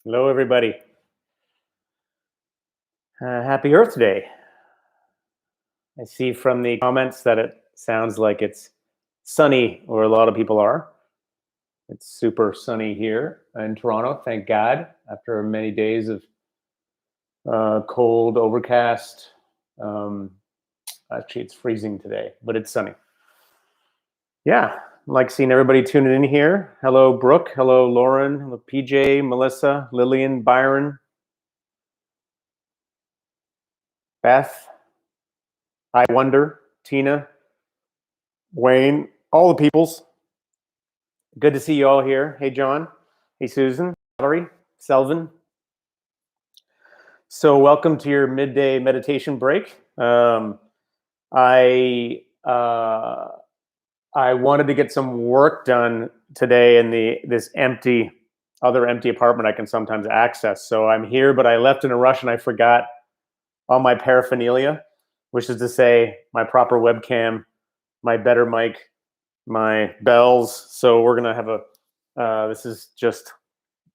Hello, everybody. Happy Earth Day. I see from the comments that it sounds like it's sunny where a lot of people are. It's super sunny here in Toronto, thank God, after many days of cold, overcast. Um, Actually, it's freezing today, but it's sunny. Yeah, I like seeing everybody tuning in here. Hello, Brooke. Hello, Lauren. Hello, PJ, Melissa, Lillian, Byron, Beth, I Wonder, Tina, Wayne, all the peoples. Good to see you all here. Hey, John. Hey, Susan, Valerie, Selvin. So welcome to your midday meditation break. I I wanted to get some work done today in this other empty apartment I can sometimes access. So I'm here, but I left in a rush and I forgot all my paraphernalia, which is to say my proper webcam, my better mic, my bells. So we're gonna have this is just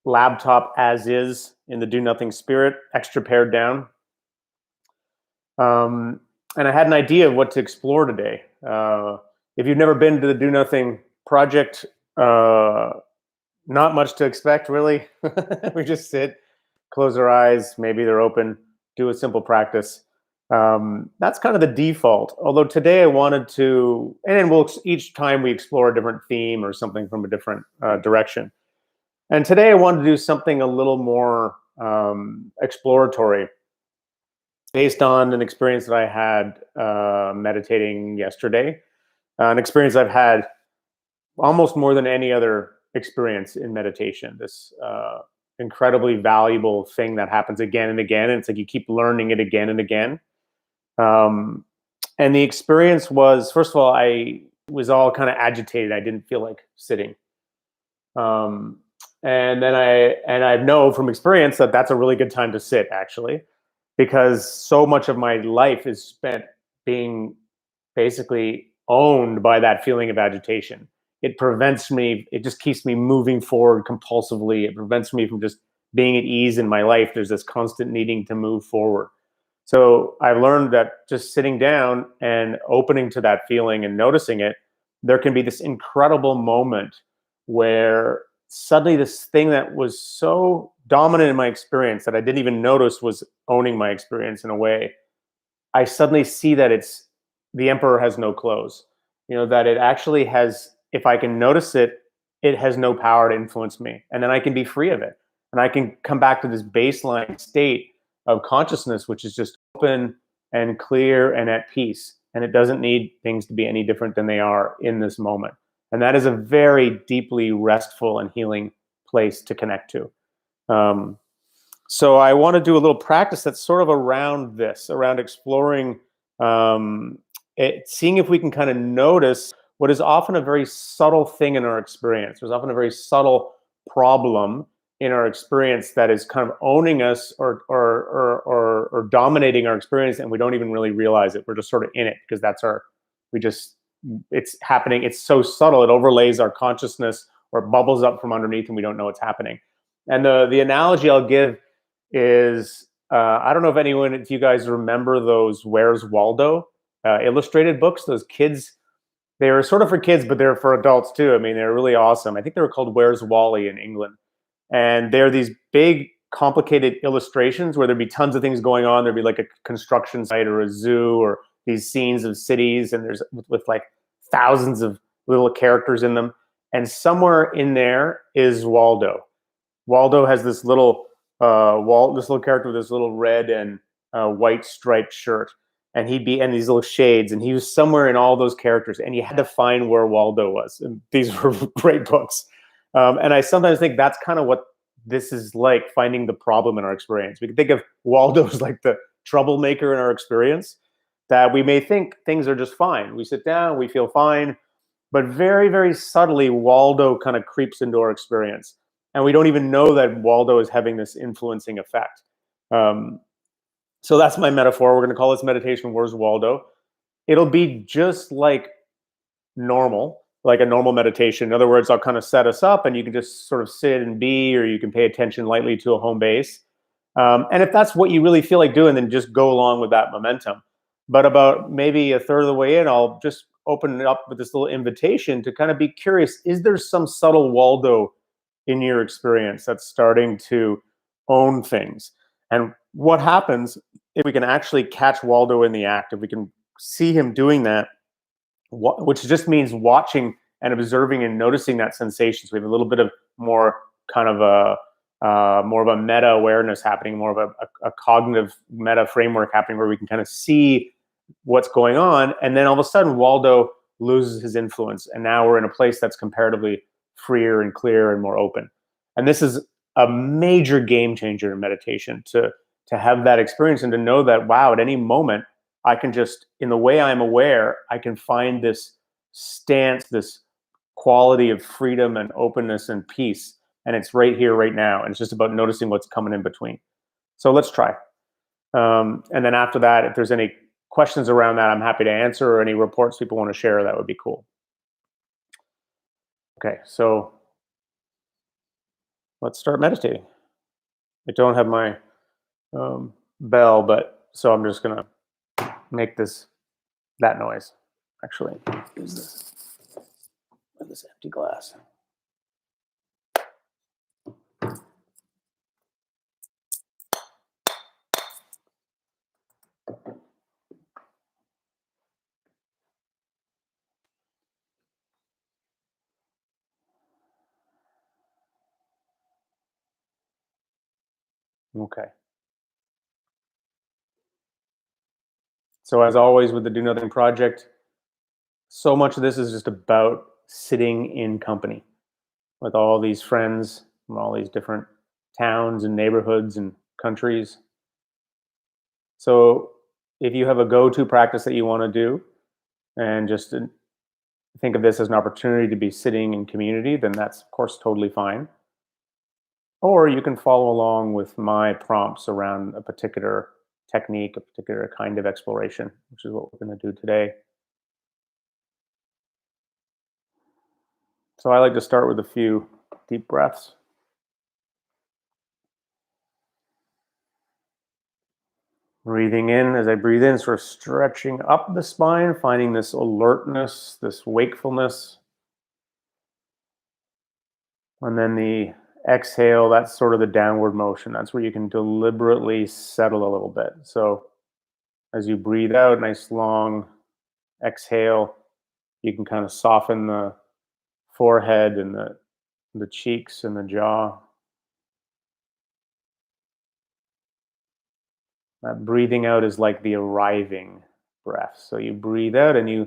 laptop as is in the do nothing spirit, extra pared down. And I had an idea of what to explore today. If you've never been to the do nothing project, not much to expect really. We just sit, close our eyes, maybe they're open, do a simple practice. That's kind of the default. Although today I wanted to, and then each time we explore a different theme or something from a different direction. And today I wanted to do something a little more exploratory based on an experience that I had meditating yesterday, an experience I've had almost more than any other experience in meditation. This incredibly valuable thing that happens again and again. And it's like you keep learning it again and again. And the experience was, first of all, I was all kind of agitated. I didn't feel like sitting. And then I know from experience that that's a really good time to sit, actually, because so much of my life is spent being basically owned by that feeling of agitation. It prevents me, it just keeps me moving forward compulsively. It prevents me from just being at ease in my life. There's this constant needing to move forward. So I've learned that just sitting down and opening to that feeling and noticing it, there can be this incredible moment where suddenly this thing that was so dominant in my experience that I didn't even notice was owning my experience in a way, I suddenly see that it's the emperor has no clothes. You know, that it actually has, if I can notice it, it has no power to influence me. And then I can be free of it. And I can come back to this baseline state of consciousness, which is just open and clear and at peace. And it doesn't need things to be any different than they are in this moment. And that is a very deeply restful and healing place to connect to. So I want to do a little practice that's sort of around this, around exploring, seeing if we can kind of notice what is often a very subtle thing in our experience. There's often a very subtle problem in our experience that is kind of owning us or dominating our experience, and we don't even really realize it. We're just sort of in it because it's happening. It's so subtle. It overlays our consciousness or it bubbles up from underneath and we don't know what's happening. And the analogy I'll give is, I don't know if you guys remember those Where's Waldo illustrated books, those kids. They were sort of for kids, but they're for adults too. I mean, they're really awesome. I think they were called Where's Wally in England. And they're these big, complicated illustrations where there'd be tons of things going on. There'd be like a construction site or a zoo or these scenes of cities, and there's with like thousands of little characters in them. And somewhere in there is Waldo. Waldo has this little this little character with this little red and white striped shirt, and and these little shades, and he was somewhere in all those characters, and you had to find where Waldo was. And these were great books. And I sometimes think that's kind of what this is like, finding the problem in our experience. We can think of Waldo as like the troublemaker in our experience, that we may think things are just fine. We sit down, we feel fine, but very, very subtly, Waldo kind of creeps into our experience. And we don't even know that Waldo is having this influencing effect. So that's my metaphor. We're going to call this meditation, Where's Waldo? It'll be just like normal. like a normal meditation. In other words, I'll kind of set us up and you can just sort of sit and be, or you can pay attention lightly to a home base. And if that's what you really feel like doing, then just go along with that momentum. But about maybe a third of the way in, I'll just open it up with this little invitation to kind of be curious. Is there some subtle Waldo in your experience that's starting to own things? And what happens if we can actually catch Waldo in the act, if we can see him doing that, which just means watching and observing and noticing that sensation. So we have a little bit of more kind of a more of a meta awareness happening, more of a cognitive meta framework happening, where we can kind of see what's going on, and then all of a sudden Waldo loses his influence, and now we're in a place that's comparatively freer and clear and more open. And this is a major game changer in meditation, to have that experience and to know that, wow, at any moment I can just, in the way I'm aware, I can find this stance, this quality of freedom and openness and peace. And it's right here, right now. And it's just about noticing what's coming in between. So let's try. And then after that, if there's any questions around that, I'm happy to answer, or any reports people want to share, that would be cool. Okay, so let's start meditating. I don't have my bell, but so I'm just gonna make that noise. Actually, use this empty glass. Okay. So as always with the Do Nothing Project, so much of this is just about sitting in company with all these friends from all these different towns and neighborhoods and countries. So if you have a go-to practice that you want to do, and just think of this as an opportunity to be sitting in community, then that's of course totally fine. Or you can follow along with my prompts around a particular technique, a particular kind of exploration, which is what we're going to do today. So I like to start with a few deep breaths. Breathing in, as I breathe in, sort of stretching up the spine, finding this alertness, this wakefulness. And then the exhale, that's sort of the downward motion. That's where you can deliberately settle a little bit. So as you breathe out, nice long exhale, you can kind of soften the forehead and the cheeks and the jaw. That breathing out is like the arriving breath. So you breathe out and you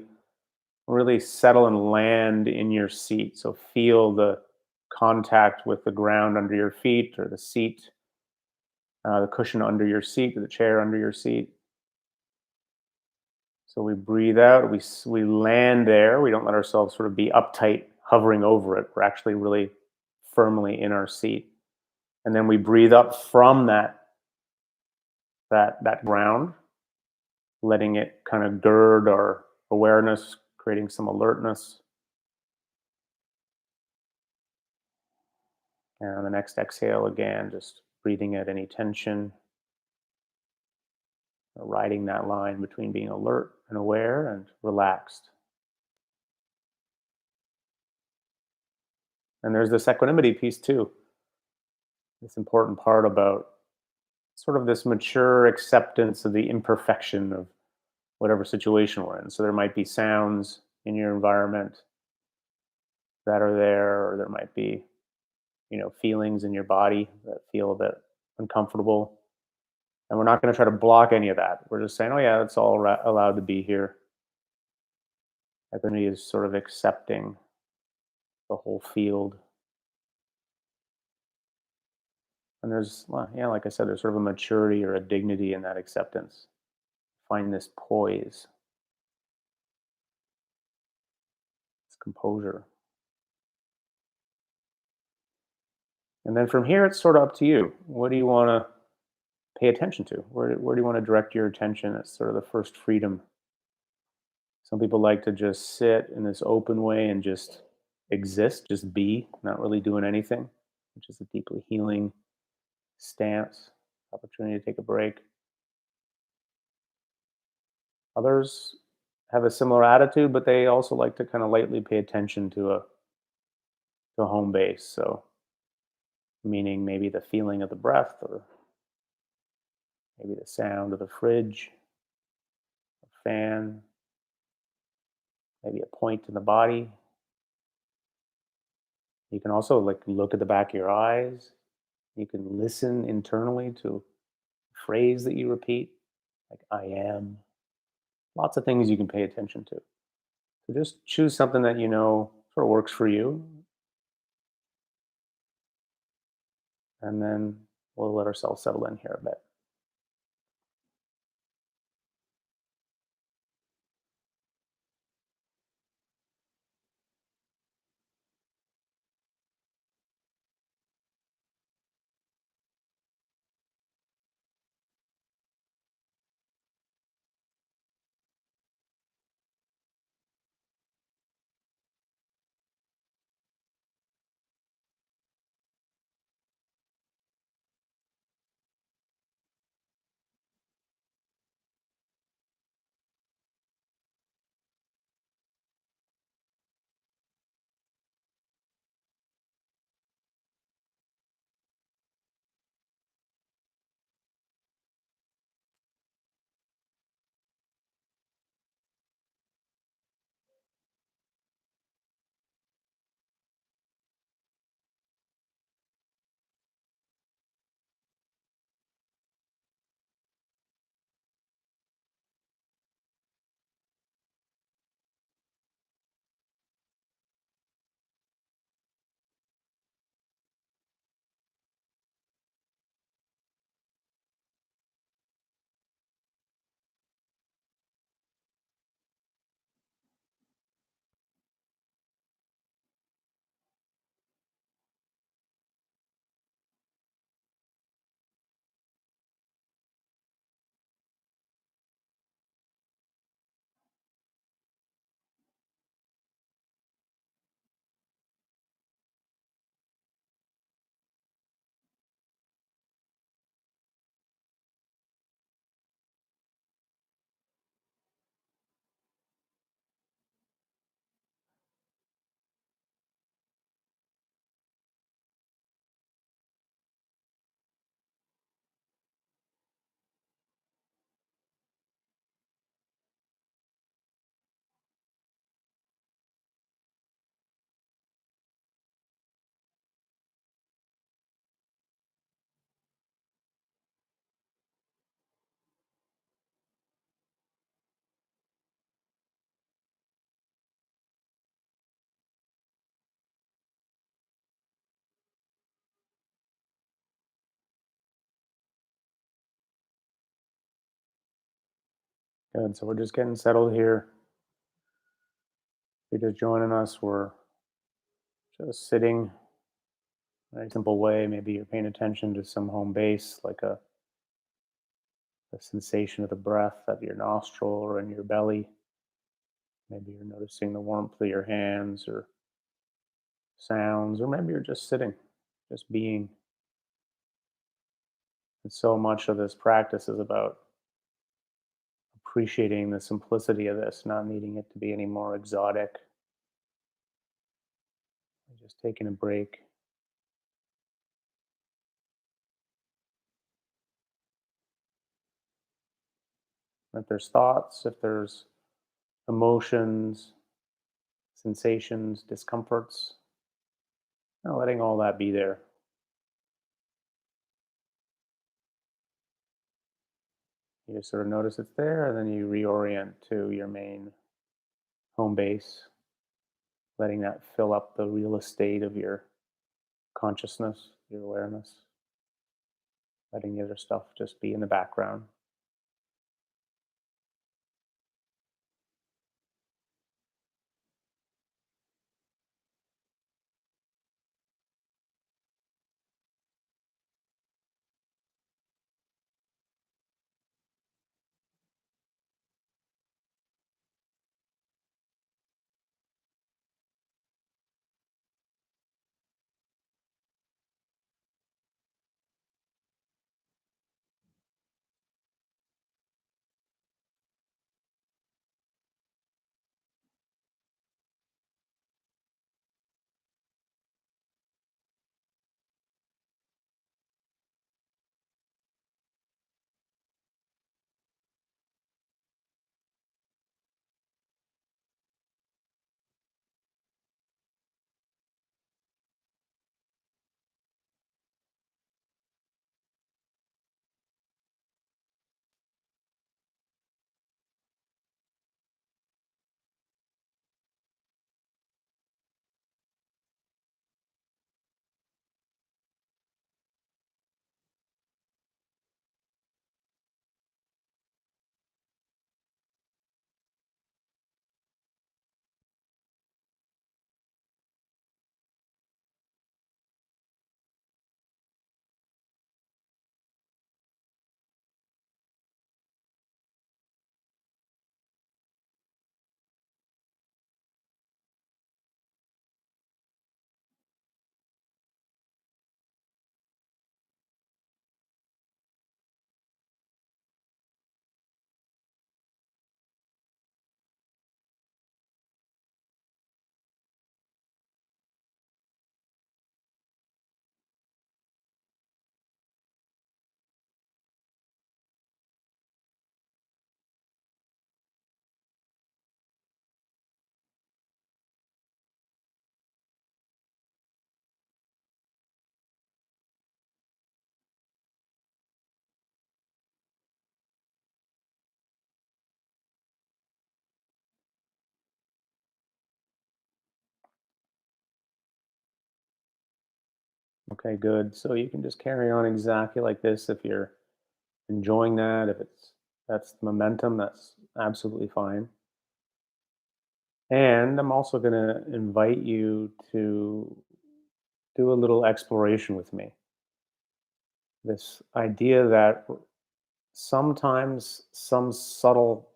really settle and land in your seat. So feel the contact with the ground under your feet, or the seat, the cushion under your seat, or the chair under your seat. So we breathe out, we land there. We don't let ourselves sort of be uptight, hovering over it. We're actually really firmly in our seat. And then we breathe up from that ground, letting it kind of gird our awareness, creating some alertness. And on the next exhale, again, just breathing out any tension, riding that line between being alert and aware and relaxed. And there's this equanimity piece too. This important part about sort of this mature acceptance of the imperfection of whatever situation we're in. So there might be sounds in your environment that are there, or there might be, feelings in your body that feel a bit uncomfortable. And we're not going to try to block any of that. We're just saying, oh yeah, it's all allowed to be here. Equanimity is sort of accepting the whole field. And there's, well, yeah, like I said, there's sort of a maturity or a dignity in that acceptance. Find this poise, this composure. And then from here, it's sort of up to you. What do you want to pay attention to? Where do you want to direct your attention? It's sort of the first freedom. Some people like to just sit in this open way and just exist, just be, not really doing anything, which is a deeply healing stance, opportunity to take a break. Others have a similar attitude, but they also like to kind of lightly pay attention to a home base. So, meaning maybe the feeling of the breath, or maybe the sound of the fridge, fan, maybe a point in the body. You can also like look at the back of your eyes. You can listen internally to a phrase that you repeat, like I am. Lots of things you can pay attention to. So just choose something that you know sort of works for you, and then we'll let ourselves settle in here a bit. Good. So we're just getting settled here. If you're just joining us, we're just sitting in a simple way. Maybe you're paying attention to some home base, like a sensation of the breath at your nostril or in your belly. Maybe you're noticing the warmth of your hands or sounds, or maybe you're just sitting, just being. And so much of this practice is about appreciating the simplicity of this, not needing it to be any more exotic, just taking a break. If there's thoughts, if there's emotions, sensations, discomforts, letting all that be there. You just sort of notice it's there, and then you reorient to your main home base, letting that fill up the real estate of your consciousness, your awareness, letting the other stuff just be in the background. Okay, good. So you can just carry on exactly like this if you're enjoying that. If it's that's the momentum, that's absolutely fine. And I'm also going to invite you to do a little exploration with me. This idea that sometimes some subtle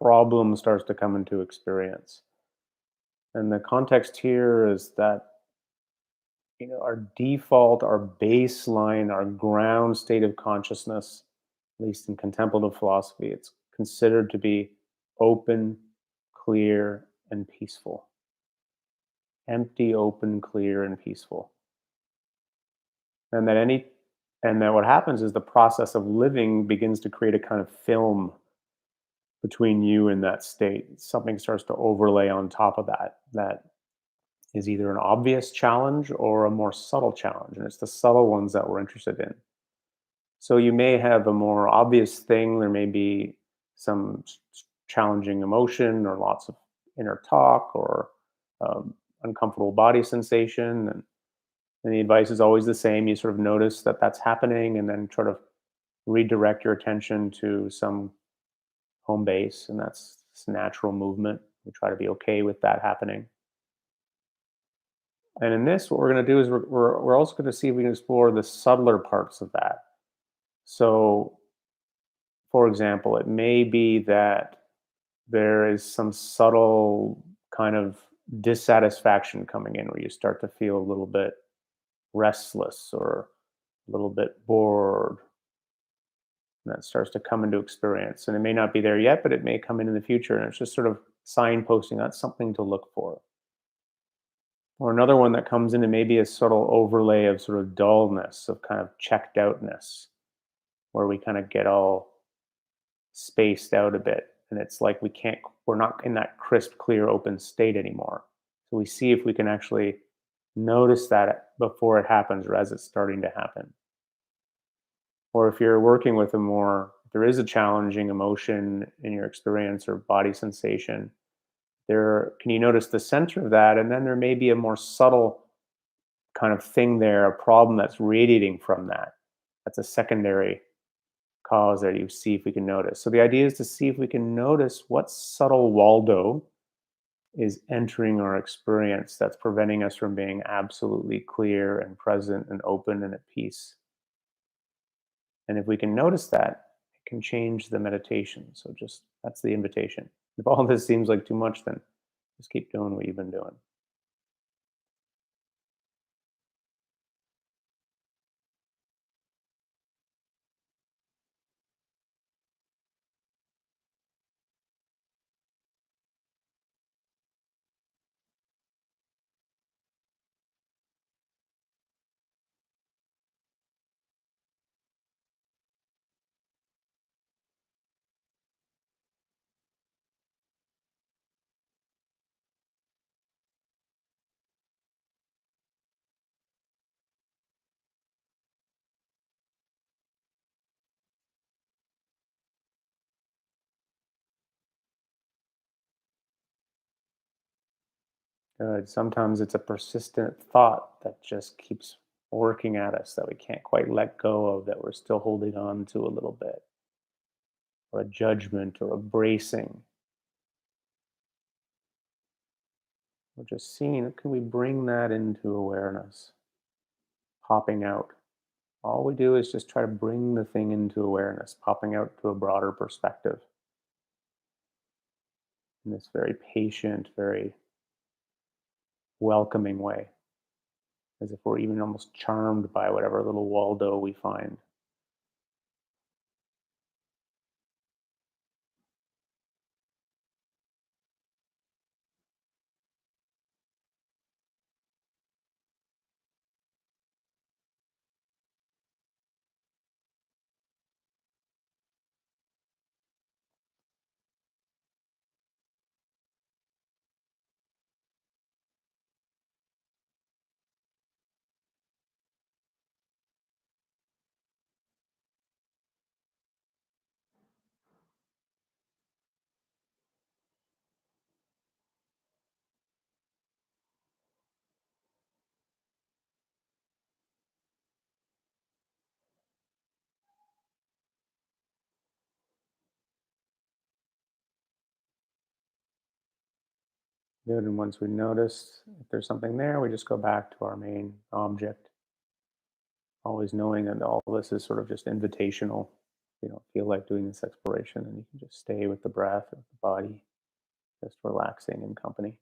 problem starts to come into experience. And the context here is that our default, our baseline, our ground state of consciousness, at least in contemplative philosophy, it's considered to be open, clear, and peaceful. Empty, open, clear, and peaceful. And that any and that what happens is the process of living begins to create a kind of film between you and that state. Something starts to overlay on top of that is either an obvious challenge or a more subtle challenge. And it's the subtle ones that we're interested in. So you may have a more obvious thing. There may be some challenging emotion or lots of inner talk or uncomfortable body sensation. And the advice is always the same. You sort of notice that that's happening and then sort of redirect your attention to some home base. And that's this natural movement. We try to be okay with that happening. And in this, what we're going to do is we're also going to see if we can explore the subtler parts of that. So, for example, it may be that there is some subtle kind of dissatisfaction coming in where you start to feel a little bit restless or a little bit bored. And that starts to come into experience. And it may not be there yet, but it may come in the future. And it's just sort of signposting that's something to look for. Or another one that comes in and maybe a subtle overlay of sort of dullness, of kind of checked outness, where we kind of get all spaced out a bit. And it's like we're not in that crisp, clear, open state anymore. So we see if we can actually notice that before it happens or as it's starting to happen. Or if you're working with if there is a challenging emotion in your experience or body sensation, can you notice the center of that? And then there may be a more subtle kind of thing there, a problem that's radiating from that. That's a secondary cause that you see if we can notice. So the idea is to see if we can notice what subtle Waldo is entering our experience that's preventing us from being absolutely clear and present and open and at peace. And if we can notice that, it can change the meditation. So just that's the invitation. If all this seems like too much, then just keep doing what you've been doing. Good. Sometimes it's a persistent thought that just keeps working at us that we can't quite let go of, that we're still holding on to a little bit, or a judgment or a bracing. We're just seeing, can we bring that into awareness, popping out? All we do is just try to bring the thing into awareness, popping out to a broader perspective in this very patient, very welcoming way, as if we're even almost charmed by whatever little Waldo we find. Good. And once we notice if there's something there, we just go back to our main object, always knowing that all this is sort of just invitational. You don't feel like doing this exploration, and you can just stay with the breath or the body, just relaxing in company.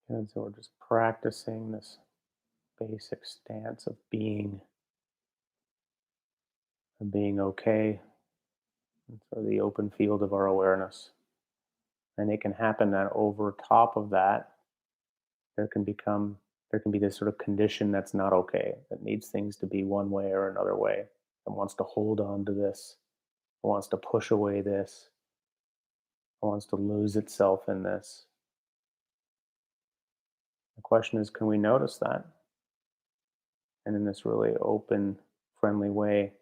And so we're just practicing this basic stance of being okay, and so the open field of our awareness. And it can happen that over top of that, there can become there can be this sort of condition that's not okay, that needs things to be one way or another way, that wants to hold on to this, wants to push away this, wants to lose itself in this. The question is, can we notice that? And in this really open, friendly way,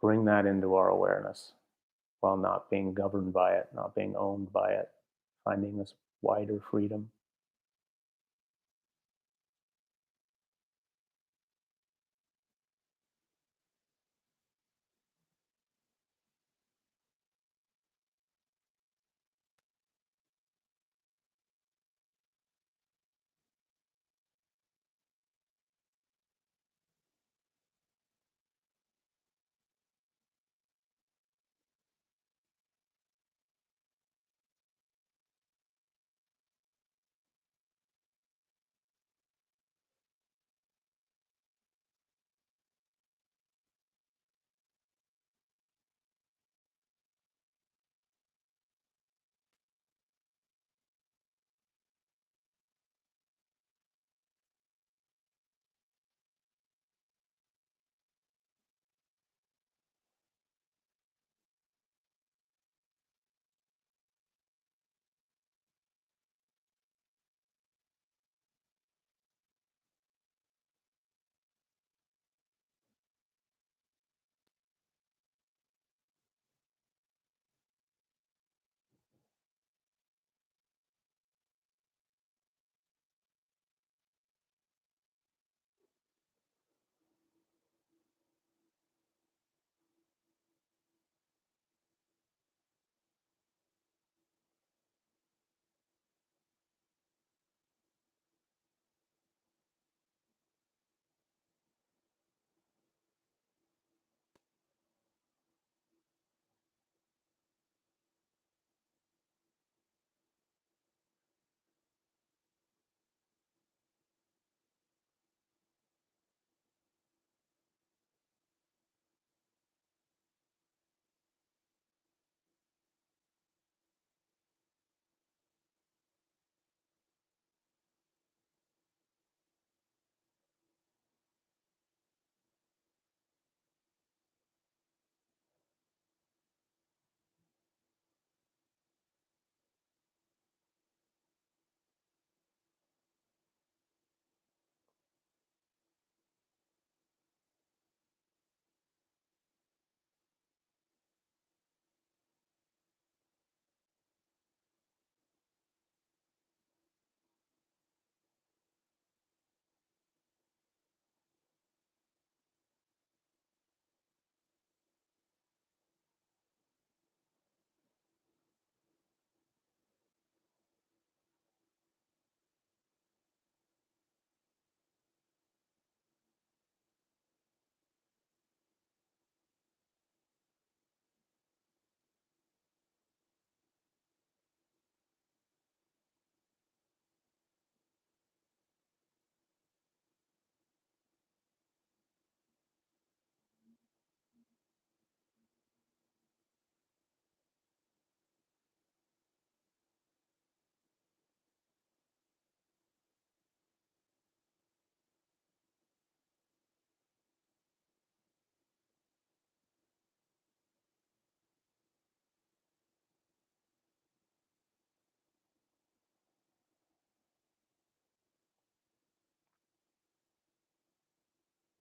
bring that into our awareness while not being governed by it, not being owned by it, finding this wider freedom.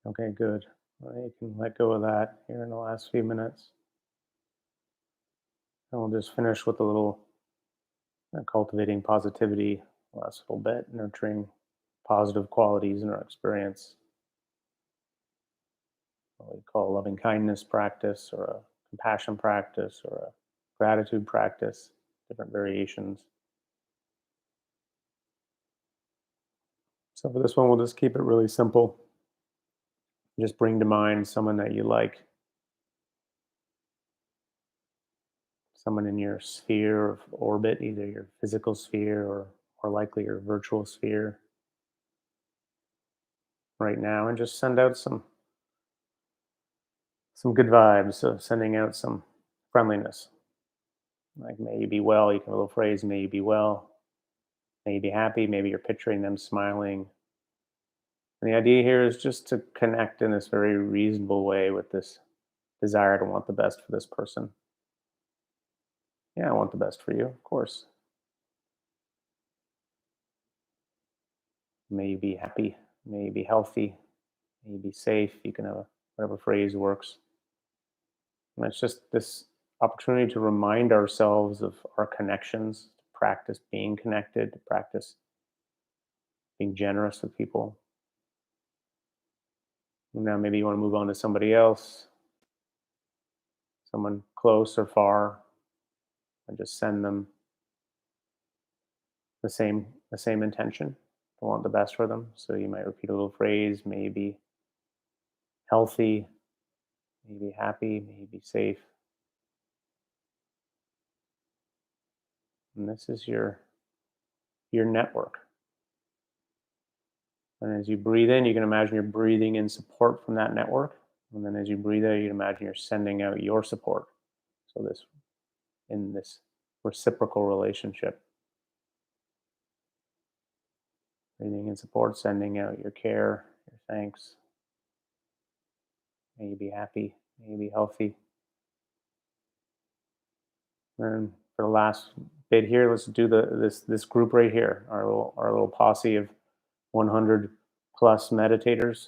Okay, good. Well, you can let go of that here in the last few minutes. And we'll just finish with a little cultivating positivity, last little bit, nurturing positive qualities in our experience. What we call a loving kindness practice, or a compassion practice, or a gratitude practice, different variations. So for this one, we'll just keep it really simple. Just bring to mind someone that you like, someone in your sphere of orbit, either your physical sphere or likely your virtual sphere right now, and just send out some good vibes. So sending out some friendliness, like may you be well. You can have a little phrase, may you be well, may you be happy. Maybe you're picturing them smiling. And the idea here is just to connect in this very reasonable way with this desire to want the best for this person. Yeah, I want the best for you, of course. May you be happy, may you be healthy, may you be safe. You can have whatever phrase works. And it's just this opportunity to remind ourselves of our connections, to practice being connected, to practice being generous with people. And now maybe you want to move on to somebody else, someone close or far, and just send them the same intention. To want the best for them. So you might repeat a little phrase, maybe healthy, maybe happy, maybe safe. And this is your network. And as you breathe in, you can imagine you're breathing in support from that network. And then as you breathe out, you can imagine you're sending out your support. So this in this reciprocal relationship. Breathing in support, sending out your care, your thanks. May you be happy, may you be healthy. And for the last bit here, let's do this group right here, our little posse of 100 plus meditators.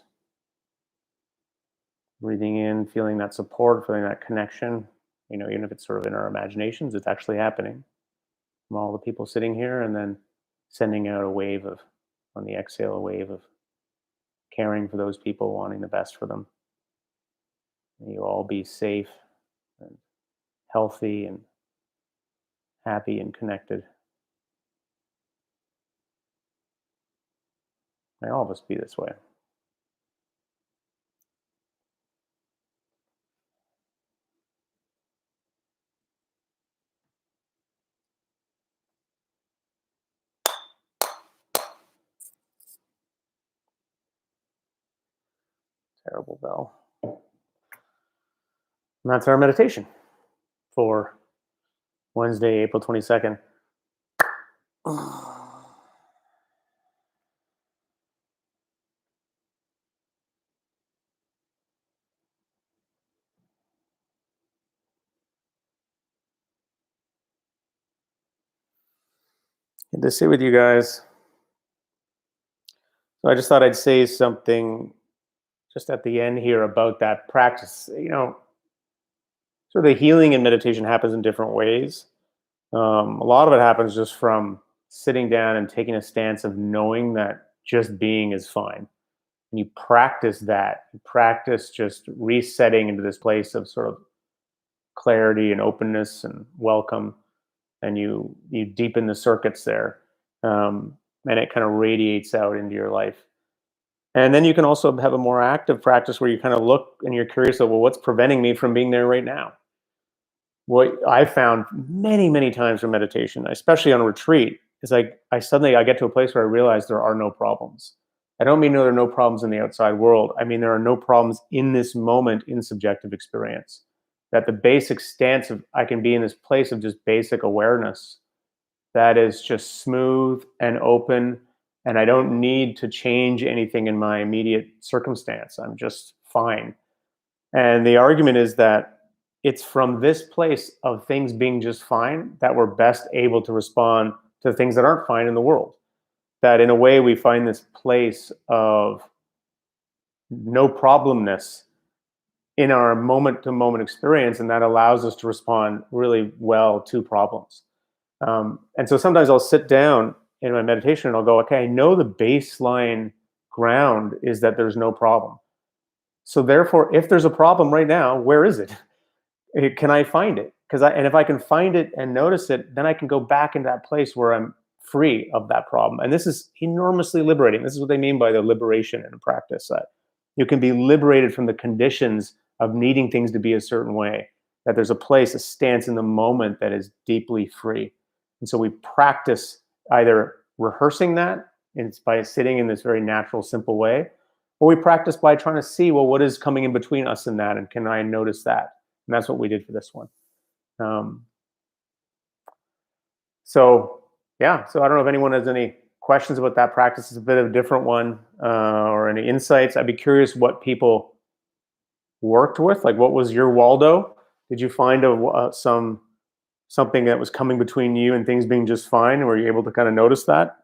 Breathing in, feeling that support, feeling that connection. Even if it's sort of in our imaginations, it's actually happening from all the people sitting here, and then sending out a wave of, on the exhale, a wave of caring for those people, wanting the best for them. May you all be safe and healthy and happy and connected. May all of us be this way. Terrible bell. And that's our meditation for Wednesday, April 22nd. Good to sit with you guys. So I just thought I'd say something just at the end here about that practice. Sort of the healing in meditation happens in different ways. A lot of it happens just from sitting down and taking a stance of knowing that just being is fine. And you practice that. You practice just resetting into this place of sort of clarity and openness and welcome, and you deepen the circuits there, and it kind of radiates out into your life. And then you can also have a more active practice where you kind of look and you're curious of, well, what's preventing me from being there right now? What I found many, many times from meditation, especially on a retreat, is like I get to a place where I realize there are no problems. I don't mean there are no problems in the outside world. I mean there are no problems in this moment in subjective experience. That the basic stance of I can be in this place of just basic awareness that is just smooth and open, and I don't need to change anything in my immediate circumstance. I'm just fine. And the argument is that it's from this place of things being just fine that we're best able to respond to things that aren't fine in the world. That in a way we find this place of no problemness in our moment to moment experience. And that allows us to respond really well to problems. And so sometimes I'll sit down in my meditation and I'll go, okay, I know the baseline ground is that there's no problem. So therefore, if there's a problem right now, where is it? Can I find it? And if I can find it and notice it, then I can go back into that place where I'm free of that problem. And this is enormously liberating. This is what they mean by the liberation in practice. That you can be liberated from the conditions of needing things to be a certain way. That there's a place, a stance in the moment that is deeply free. And so we practice either rehearsing that, and it's by sitting in this very natural, simple way, or we practice by trying to see, well, what is coming in between us and that, and can I notice that? And that's what we did for this one. Um, so yeah, so I don't know if anyone has any questions about that practice. It's a bit of a different one, or any insights. I'd be curious what people worked with. Like, what was your Waldo? Did you find something that was coming between you and things being just fine? Were you able to kind of notice that?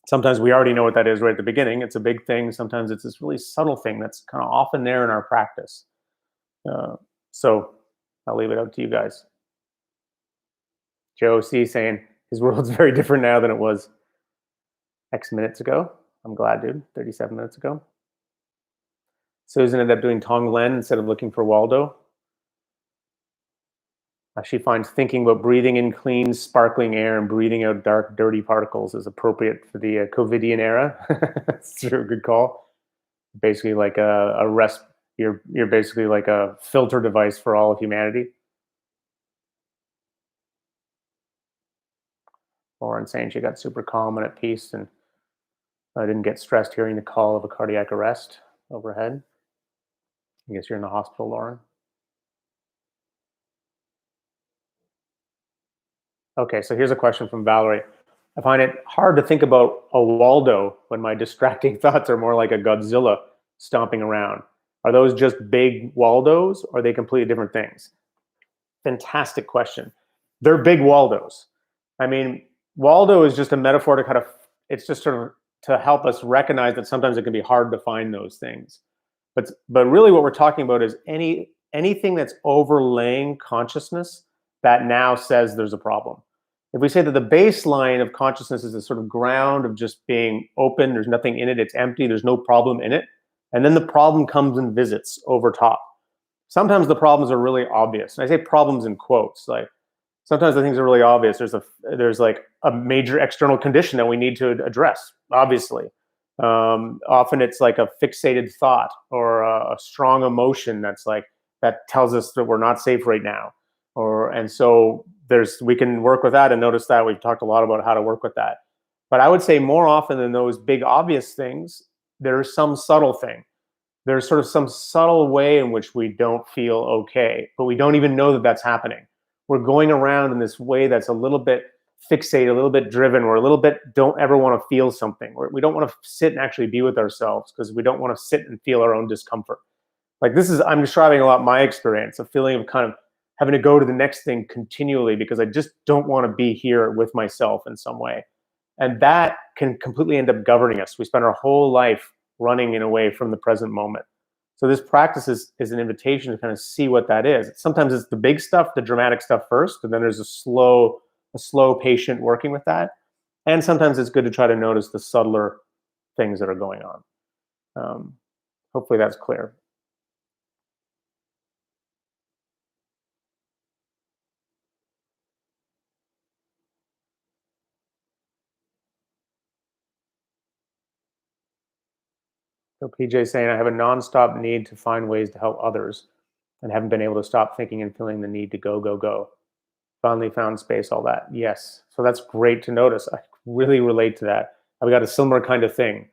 Sometimes we already know what that is right at the beginning. It's a big thing. Sometimes it's this really subtle thing that's kind of often there in our practice. So I'll leave it up to you guys. Joe C saying his world's very different now than it was X minutes ago. I'm glad, dude. 37 minutes ago. Susan ended up doing Tonglen instead of looking for Waldo. She finds thinking about breathing in clean, sparkling air and breathing out dark, dirty particles is appropriate for the COVIDian era. That's a good call. Basically, like a rest. You're basically like a filter device for all of humanity. Lauren saying she got super calm and at peace, and I didn't get stressed hearing the call of a cardiac arrest overhead. I guess you're in the hospital, Lauren. Okay, so here's a question from Valerie. I find it hard to think about a Waldo when my distracting thoughts are more like a Godzilla stomping around. Are those just big Waldos, or are they completely different things? Fantastic question. They're big Waldos. I mean, Waldo is just a metaphor to kind of, it's just sort of to help us recognize that sometimes it can be hard to find those things. But really what we're talking about is anything that's overlaying consciousness that now says there's a problem. If we say that the baseline of consciousness is a sort of ground of just being open, there's nothing in it, it's empty, there's no problem in it, and then the problem comes and visits over top. Sometimes the problems are really obvious. And I say problems in quotes, like sometimes the things are really obvious. There's like a major external condition that we need to address, obviously. Often it's like a fixated thought or a strong emotion that tells us that we're not safe right now. And so we can work with that and notice that. We've talked a lot about how to work with that. But I would say more often than those big obvious things, there's some subtle thing. There's sort of some subtle way in which we don't feel okay, but we don't even know that that's happening. We're going around in this way that's a little bit fixated, a little bit driven, or a little bit don't ever want to feel something. We don't want to sit and actually be with ourselves because we don't want to sit and feel our own discomfort. Like I'm describing a lot my experience, a feeling of kind of having to go to the next thing continually because I just don't want to be here with myself in some way. And that can completely end up governing us. We spend our whole life running in away from the present moment. So this practice is an invitation to kind of see what that is. Sometimes it's the big stuff, the dramatic stuff first, and then there's a slow, patient working with that. And sometimes it's good to try to notice the subtler things that are going on. Hopefully that's clear. So PJ saying, I have a nonstop need to find ways to help others and haven't been able to stop thinking and feeling the need to go, go, go. Finally found space, all that. Yes. So that's great to notice. I really relate to that. I've got a similar kind of thing.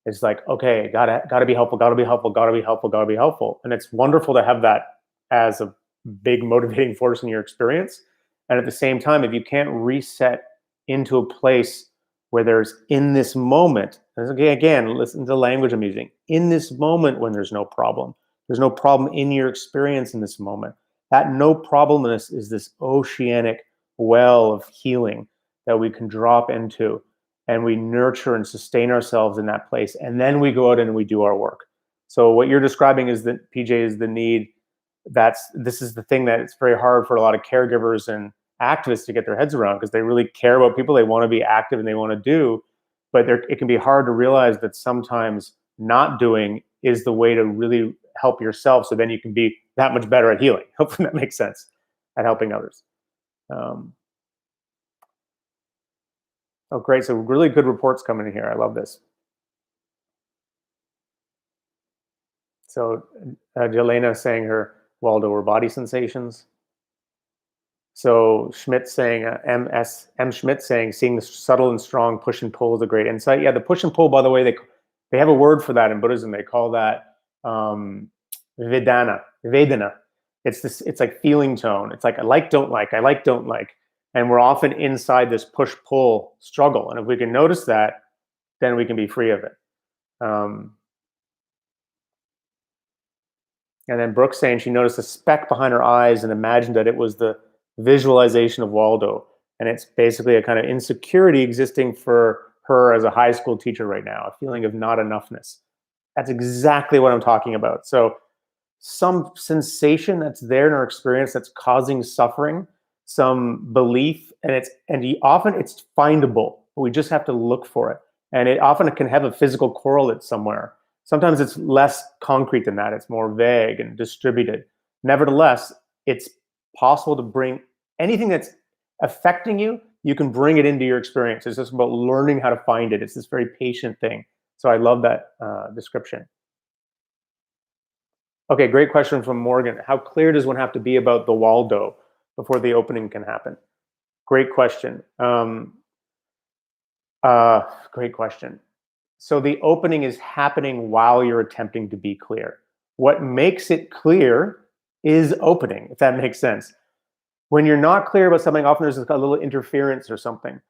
It's like, okay, gotta be helpful, gotta be helpful, gotta be helpful, gotta be helpful. And it's wonderful to have that as a big motivating force in your experience. And at the same time, if you can't reset into a place where there's in this moment, again, listen to the language I'm using, in this moment when there's no problem in your experience in this moment. That no problemness is this oceanic well of healing that we can drop into, and we nurture and sustain ourselves in that place. And then we go out and we do our work. So what you're describing is that PJ is the need. This is the thing that it's very hard for a lot of caregivers and activists to get their heads around, because they really care about people. They want to be active and they want to do, but it can be hard to realize that sometimes not doing is the way to really help yourself. So then you can be that much better at healing. Hopefully that makes sense, at helping others. Oh, great. So really good reports coming in here. I love this. So Jelena saying her Waldo were body sensations. So Schmidt saying, M. Schmidt saying, seeing the subtle and strong push and pull is a great insight. Yeah, the push and pull, by the way, they have a word for that in Buddhism. They call that Vedana. It's like feeling tone. It's like I like, don't like, I like, don't like. And we're often inside this push-pull struggle. And if we can notice that, then we can be free of it. And then Brooke saying she noticed a speck behind her eyes and imagined that it was the visualization of Waldo. And it's basically a kind of insecurity existing for her as a high school teacher right now, a feeling of not enoughness. That's exactly what I'm talking about. So some sensation that's there in our experience that's causing suffering, some belief, and often it's findable. We just have to look for it. And it often can have a physical correlate somewhere. Sometimes it's less concrete than that. It's more vague and distributed. Nevertheless, it's possible to bring anything that's affecting you, you can bring it into your experience. It's just about learning how to find it. It's this very patient thing. So I love that description. Okay, great question from Morgan. How clear does one have to be about the Waldo before the opening can happen? Great question. Great question. So the opening is happening while you're attempting to be clear. What makes it clear is opening, if that makes sense. When you're not clear about something, often there's a little interference or something.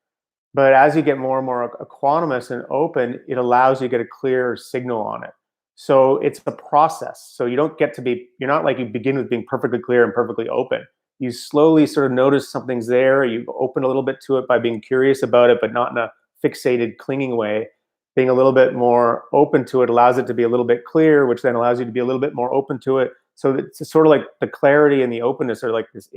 But as you get more and more equanimous and open, it allows you to get a clear signal on it. So it's a process. So you don't get to be, you're not like you begin with being perfectly clear and perfectly open. You slowly sort of notice something's there. You open a little bit to it by being curious about it, but not in a fixated, clinging way. Being a little bit more open to it allows it to be a little bit clear, which then allows you to be a little bit more open to it. So it's sort of like the clarity and the openness are like this,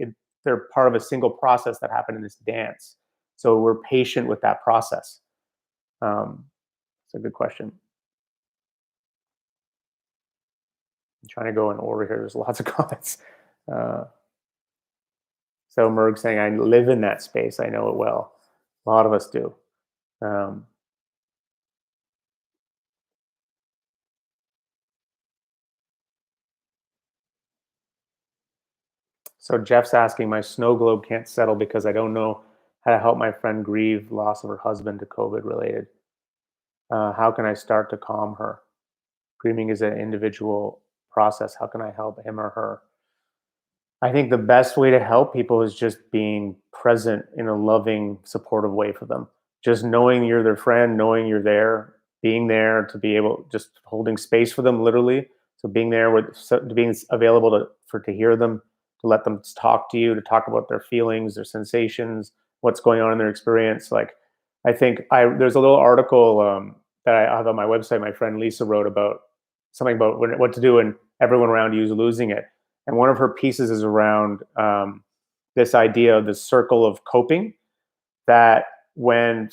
they're part of a single process that happened in this dance. So we're patient with that process. It's a good question. I'm trying to go in order here. There's lots of comments. So Merg saying, I live in that space. I know it well. A lot of us do. So Jeff's asking, my snow globe can't settle because I don't know how to help my friend grieve loss of her husband to COVID related. How can I start to calm her? Grieving is an individual process. How can I help him or her? I think the best way to help people is just being present in a loving, supportive way for them. Just knowing you're their friend, knowing you're there, being there to be able, just holding space for them, literally. So being there being available to hear them, to let them talk to you, to talk about their feelings, their sensations, what's going on in their experience. Like, I think there's a little article that I have on my website. My friend Lisa wrote about something about what to do when everyone around you is losing it. And one of her pieces is around this idea of the circle of coping, that when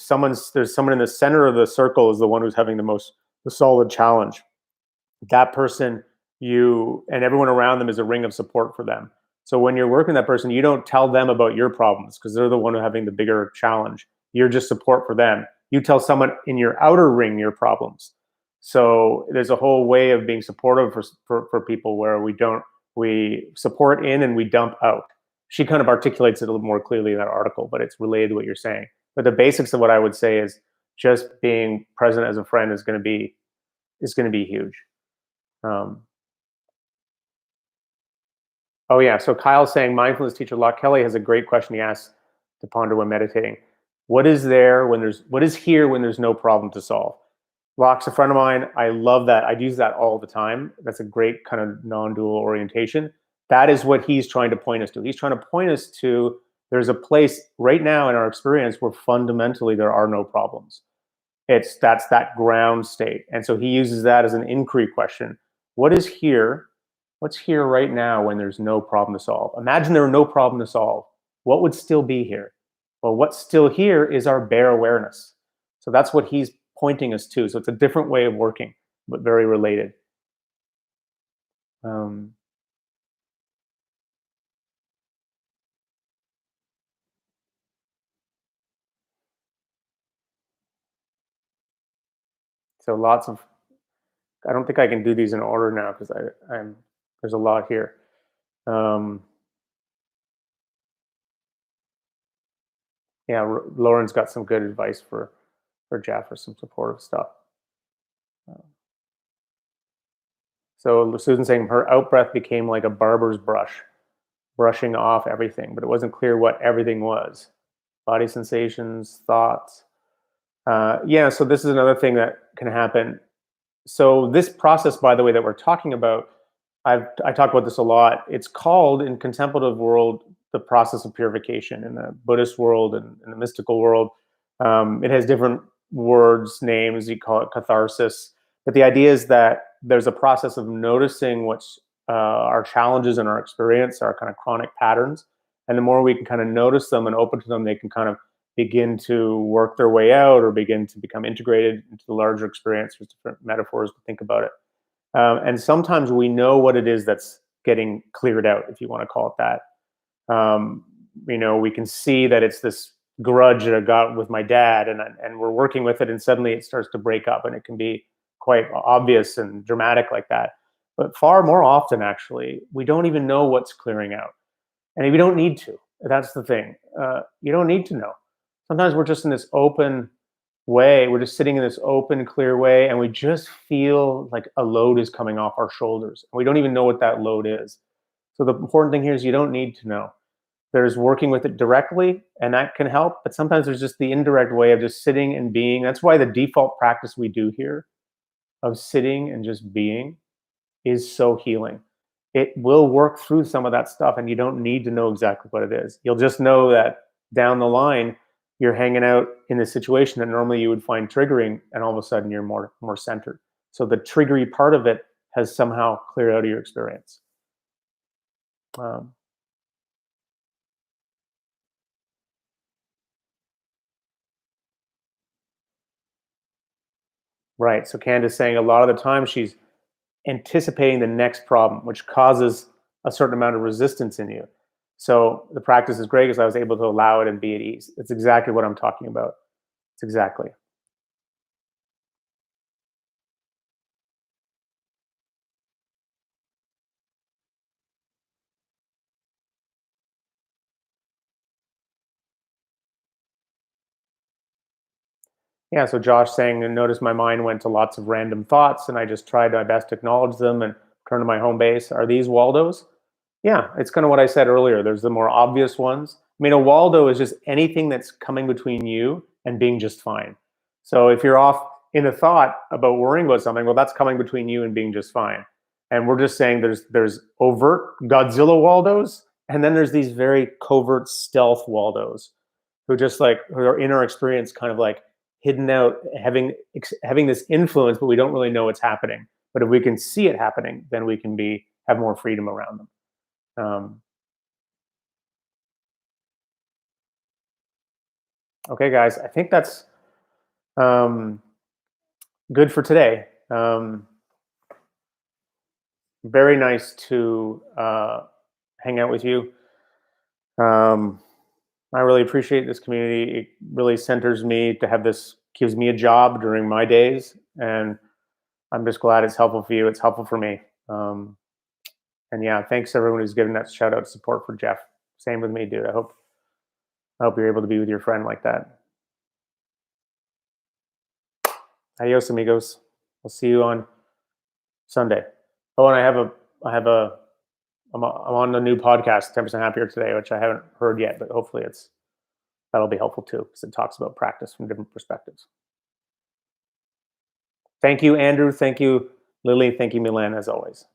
there's someone in the center of the circle is the one who's having the solid challenge. That person, and everyone around them is a ring of support for them. So when you're working with that person, you don't tell them about your problems because they're the one who's having the bigger challenge. You're just support for them. You tell someone in your outer ring your problems. So there's a whole way of being supportive for people where we support in and we dump out. She kind of articulates it a little more clearly in that article, but it's related to what you're saying. But the basics of what I would say is just being present as a friend is going to be huge. Oh yeah, so Kyle's saying mindfulness teacher Locke Kelly has a great question he asks to ponder when meditating. What is here when there's no problem to solve? Locke's a friend of mine. I love that. I use that all the time. That's a great kind of non-dual orientation. That is what he's trying to point us to. He's trying to point us to there's a place right now in our experience where fundamentally there are no problems. That's that ground state. And so he uses that as an inquiry question. What is here? What's here right now when there's no problem to solve? Imagine there were no problem to solve. What would still be here? Well, what's still here is our bare awareness. So that's what he's pointing us to. So it's a different way of working, but very related. Um, so lots of. I don't think I can do these in order now because I'm there's a lot here. Um, yeah, Lauren's got some good advice for Jeff for some supportive stuff. So Susan's saying her out breath became like a barber's brush, brushing off everything, but it wasn't clear what everything was. Body sensations, thoughts. Yeah, so this is another thing that can happen. So this process, by the way, that we're talking about, I talk about this a lot. It's called in contemplative world the process of purification. In the Buddhist world and in the mystical world, it has different words, names. You call it catharsis, but the idea is that there's a process of noticing what's our challenges in our experience, our kind of chronic patterns, and the more we can kind of notice them and open to them, they can kind of begin to work their way out or begin to become integrated into the larger experience. There's different metaphors to think about it. And sometimes we know what it is that's getting cleared out, if you want to call it that. We can see that it's this grudge that I got with my dad, and we're working with it, and suddenly it starts to break up, and it can be quite obvious and dramatic like that. But far more often, actually, we don't even know what's clearing out, and we don't need to. That's the thing. You don't need to know. Sometimes we're just in this open way. We're just sitting in this open, clear way, and we just feel like a load is coming off our shoulders. We don't even know what that load is. So the important thing here is you don't need to know. There's working with it directly, and that can help. But sometimes there's just the indirect way of just sitting and being. That's why the default practice we do here of sitting and just being is so healing. It will work through some of that stuff, and you don't need to know exactly what it is. You'll just know that down the line, you're hanging out in a situation that normally you would find triggering, and all of a sudden you're more centered. So the triggery part of it has somehow cleared out of your experience. Um, right. So Candace saying a lot of the time she's anticipating the next problem, which causes a certain amount of resistance in you. So the practice is great because I was able to allow it and be at ease. It's exactly what I'm talking about. It's exactly. Yeah, so Josh saying, and notice my mind went to lots of random thoughts, and I just tried my best to acknowledge them and turn to my home base. Are these Waldos? Yeah, it's kind of what I said earlier. There's the more obvious ones. I mean, a Waldo is just anything that's coming between you and being just fine. So if you're off in a thought about worrying about something, well, that's coming between you and being just fine. And we're just saying there's overt Godzilla Waldos, and then there's these very covert stealth Waldos who just like who are in our experience kind of like hidden out, having this influence, but we don't really know what's happening. But if we can see it happening, then we can be have more freedom around them. Um, okay, guys, I think that's um, good for today. Very nice to hang out with you. Um, I really appreciate this community. It really centers me to have this, gives me a job during my days, and I'm just glad it's helpful for you. It's helpful for me. Um, and yeah, thanks everyone who's given that shout out support for Jeff. Same with me, dude. I hope you're able to be with your friend like that. Adios, amigos. We'll see you on Sunday. Oh, and I'm on a new podcast, 10% Happier Today, which I haven't heard yet, but hopefully that'll be helpful too, because it talks about practice from different perspectives. Thank you, Andrew. Thank you, Lily. Thank you, Milan, as always.